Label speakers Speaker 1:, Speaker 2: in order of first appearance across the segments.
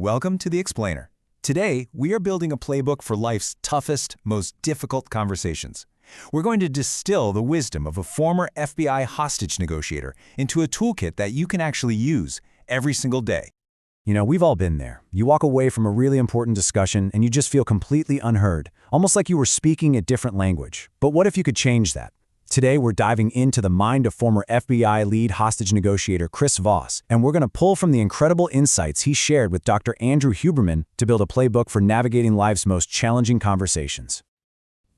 Speaker 1: Welcome to The Explainer. Today, we are building a playbook for life's toughest, most difficult conversations. We're going to distill the wisdom of a former FBI hostage negotiator into a toolkit that you can actually use every single day.
Speaker 2: You know, we've all been there. You walk away from a really important discussion and you just feel completely unheard, almost like you were speaking a different language. But what if you could change that? Today, we're diving into the mind of former FBI lead hostage negotiator Chris Voss, and we're going to pull from the incredible insights he shared with Dr. Andrew Huberman to build a playbook for navigating life's most challenging conversations.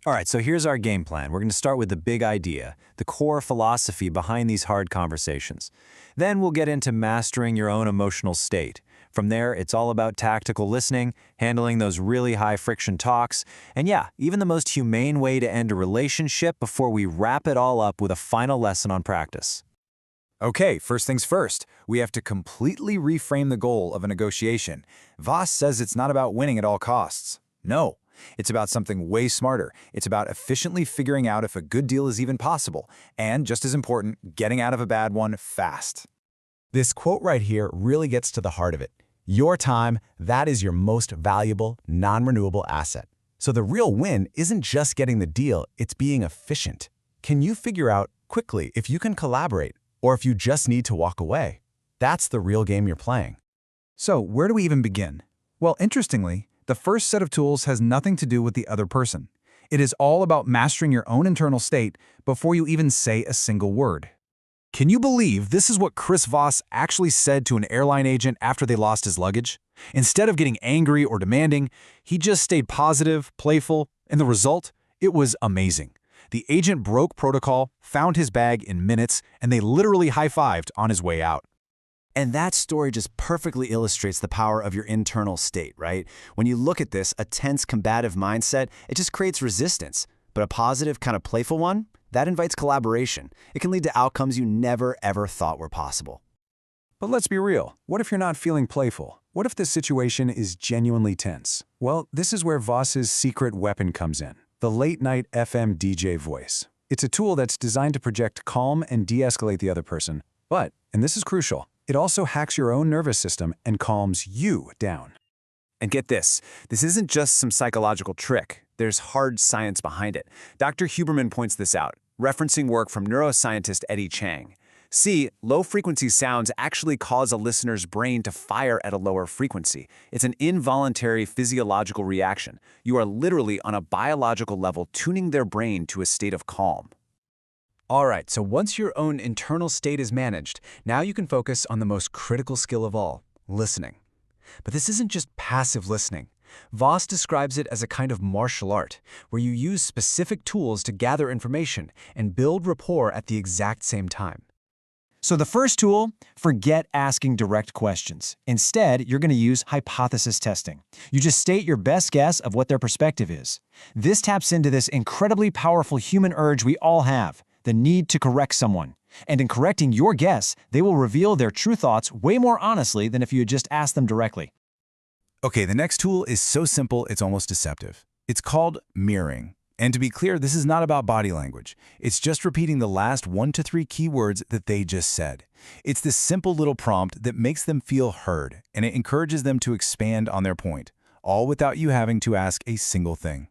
Speaker 2: All right, so here's our game plan. We're going to start with the big idea, the core philosophy behind these hard conversations. Then we'll get into mastering your own emotional state. From there, it's all about tactical listening, handling those really high-friction talks, and yeah, even the most humane way to end a relationship before we wrap it all up with a final lesson on practice.
Speaker 1: Okay, first things first, we have to completely reframe the goal of a negotiation. Voss says it's not about winning at all costs. No, it's about something way smarter. It's about efficiently figuring out if a good deal is even possible, and just as important, getting out of a bad one fast.
Speaker 2: This quote right here really gets to the heart of it. Your time, that is your most valuable, non-renewable asset. So the real win isn't just getting the deal, it's being efficient. Can you figure out quickly if you can collaborate or if you just need to walk away? That's the real game you're playing.
Speaker 3: So where do we even begin? Well, interestingly, the first set of tools has nothing to do with the other person. It is all about mastering your own internal state before you even say a single word.
Speaker 1: Can you believe this is what Chris Voss actually said to an airline agent after they lost his luggage? Instead of getting angry or demanding, he just stayed positive, playful, and the result? It was amazing. The agent broke protocol, found his bag in minutes, and they literally high-fived on his way out.
Speaker 2: And that story just perfectly illustrates the power of your internal state, right? When you look at this, a tense, combative mindset, it just creates resistance. But a positive, kind of playful one, that invites collaboration. It can lead to outcomes you never, ever thought were possible.
Speaker 3: But let's be real. What if you're not feeling playful? What if this situation is genuinely tense? Well, this is where Voss's secret weapon comes in, the late-night FM DJ voice. It's a tool that's designed to project calm and de-escalate the other person. But, and this is crucial, it also hacks your own nervous system and calms you down.
Speaker 1: And get this isn't just some psychological trick. There's hard science behind it. Dr. Huberman points this out, referencing work from neuroscientist Eddie Chang. See, low-frequency sounds actually cause a listener's brain to fire at a lower frequency. It's an involuntary physiological reaction. You are literally on a biological level tuning their brain to a state of calm.
Speaker 2: All right, so once your own internal state is managed, now you can focus on the most critical skill of all, listening. But this isn't just passive listening. Voss describes it as a kind of martial art, where you use specific tools to gather information and build rapport at the exact same time.
Speaker 4: So the first tool, forget asking direct questions. Instead, you're going to use hypothesis testing. You just state your best guess of what their perspective is. This taps into this incredibly powerful human urge we all have, the need to correct someone. And in correcting your guess, they will reveal their true thoughts way more honestly than if you had just asked them directly.
Speaker 1: Okay, the next tool is so simple it's almost deceptive. It's called mirroring. And to be clear, this is not about body language. It's just repeating the last 1 to 3 keywords that they just said. It's this simple little prompt that makes them feel heard, and it encourages them to expand on their point, all without you having to ask a single thing.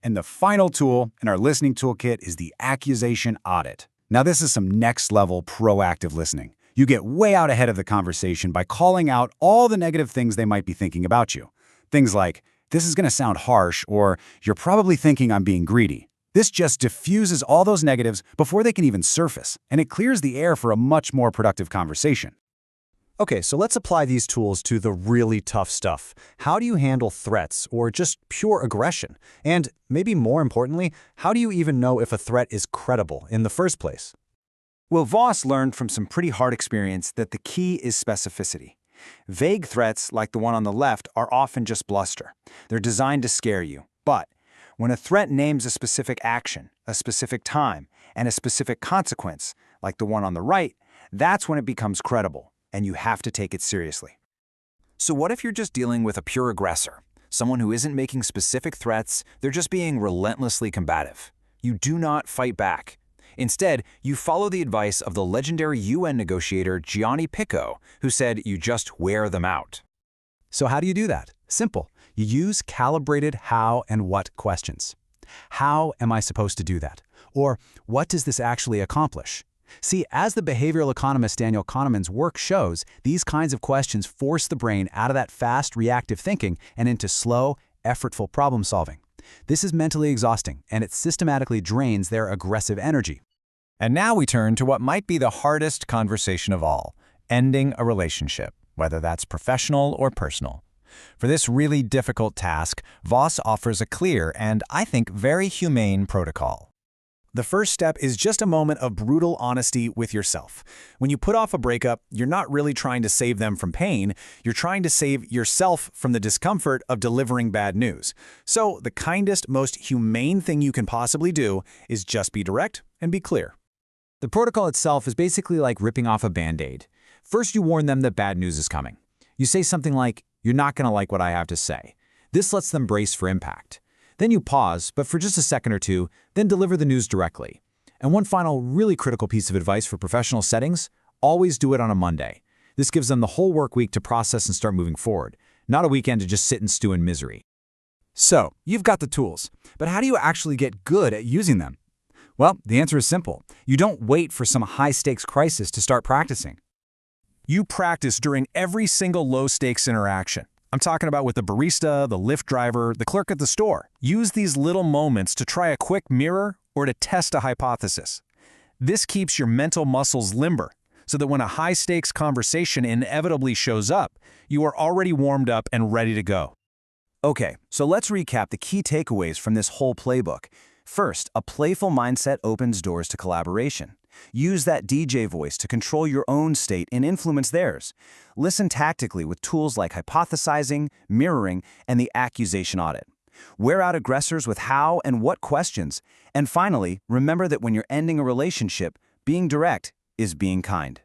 Speaker 5: And the final tool in our listening toolkit is the accusation audit. Now, this is some next-level proactive listening. You get way out ahead of the conversation by calling out all the negative things they might be thinking about you. Things like, this is going to sound harsh, or you're probably thinking I'm being greedy. This just diffuses all those negatives before they can even surface, and it clears the air for a much more productive conversation.
Speaker 2: Okay, so let's apply these tools to the really tough stuff. How do you handle threats or just pure aggression? And maybe more importantly, how do you even know if a threat is credible in the first place?
Speaker 4: Well, Voss learned from some pretty hard experience that the key is specificity. Vague threats, like the one on the left, are often just bluster. They're designed to scare you. But when a threat names a specific action, a specific time, and a specific consequence, like the one on the right, that's when it becomes credible, and you have to take it seriously.
Speaker 1: So what if you're just dealing with a pure aggressor? Someone who isn't making specific threats, they're just being relentlessly combative. You do not fight back. Instead, you follow the advice of the legendary UN negotiator Gianni Picco, who said you just wear them out.
Speaker 2: So how do you do that? Simple. You use calibrated how and what questions. How am I supposed to do that? Or what does this actually accomplish? See, as the behavioral economist Daniel Kahneman's work shows, these kinds of questions force the brain out of that fast, reactive thinking and into slow, effortful problem solving. This is mentally exhausting, and it systematically drains their aggressive energy.
Speaker 1: And now we turn to what might be the hardest conversation of all, ending a relationship, whether that's professional or personal. For this really difficult task, Voss offers a clear and, I think, very humane protocol. The first step is just a moment of brutal honesty with yourself. When you put off a breakup, you're not really trying to save them from pain, you're trying to save yourself from the discomfort of delivering bad news. So the kindest, most humane thing you can possibly do is just be direct and be clear.
Speaker 2: The protocol itself is basically like ripping off a Band-Aid. First, you warn them that bad news is coming. You say something like, "You're not going to like what I have to say." This lets them brace for impact. Then you pause, but for just a second or two, then deliver the news directly. And one final really critical piece of advice for professional settings, always do it on a Monday. This gives them the whole work week to process and start moving forward, not a weekend to just sit and stew in misery.
Speaker 3: So, you've got the tools, but how do you actually get good at using them? Well, the answer is simple. You don't wait for some high-stakes crisis to start practicing.
Speaker 1: You practice during every single low-stakes interaction. I'm talking about with the barista, the Lyft driver, the clerk at the store. Use these little moments to try a quick mirror or to test a hypothesis. This keeps your mental muscles limber, so that when a high-stakes conversation inevitably shows up, you are already warmed up and ready to go.
Speaker 6: Okay, so let's recap the key takeaways from this whole playbook. First, a playful mindset opens doors to collaboration. Use that DJ voice to control your own state and influence theirs. Listen tactically with tools like hypothesizing, mirroring, and the accusation audit. Wear out aggressors with how and what questions. And finally, remember that when you're ending a relationship, being direct is being kind.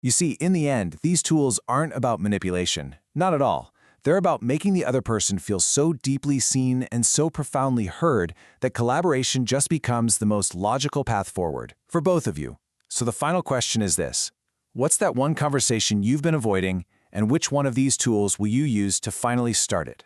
Speaker 1: You see, in the end, these tools aren't about manipulation. Not at all. They're about making the other person feel so deeply seen and so profoundly heard that collaboration just becomes the most logical path forward for both of you. So the final question is this: what's that one conversation you've been avoiding, and which one of these tools will you use to finally start it?